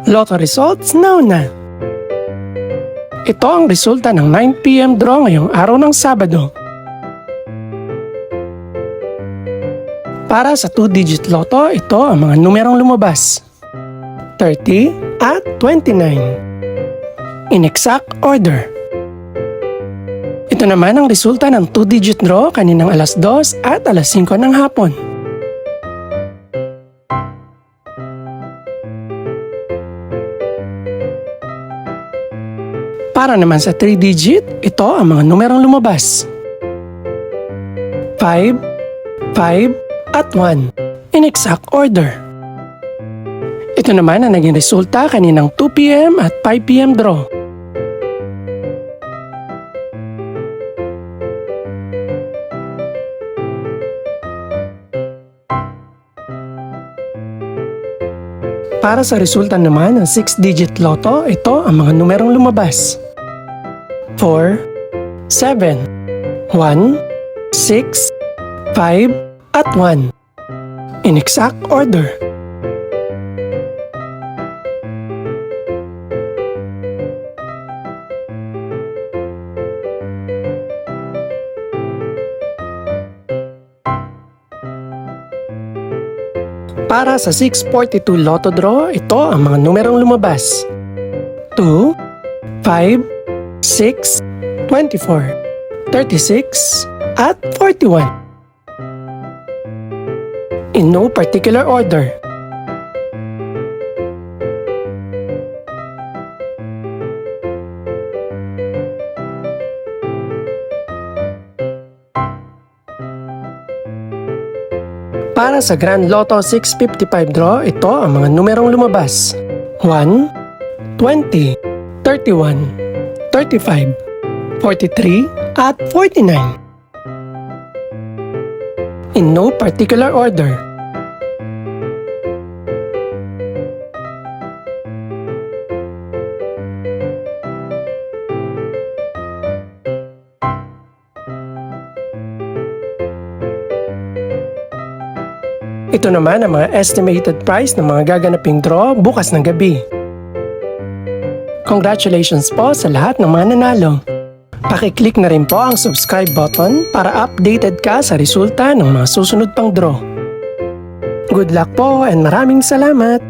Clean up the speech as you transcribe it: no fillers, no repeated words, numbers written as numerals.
Lotto results now na. Ito ang resulta ng 9 PM draw ngayong araw ng Sabado. Para sa 2-digit Lotto, ito ang mga numerong lumabas: 30 at 29. In exact order. Ito naman ang resulta ng 2-digit draw kaninang alas 2 at alas 5 ng hapon. Para naman sa 3-digit, ito ang mga numerong lumabas: 5, 5, at 1. In exact order. Ito naman ang naging resulta kaninang 2 PM at 5 PM draw. Para sa resulta naman ng 6-digit Lotto, ito ang mga numerong lumabas: 4, 7, 1, 6, 5, at 1. In exact order. Para sa 642 Lotto draw, ito ang mga numerong lumabas: 2, 5, 6, 24, 36, at 41. In no particular order. Para sa Grand Lotto 655 draw, ito ang mga numerong lumabas: 1, 20, 31, 35, 43, at 49. In no particular order. Ito naman ang mga estimated price ng mga gaganaping draw bukas ng gabi. Congratulations po sa lahat ng mga nanalo. Pakiclick na rin po ang subscribe button para updated ka sa resulta ng mga susunod pang draw. Good luck po and maraming salamat!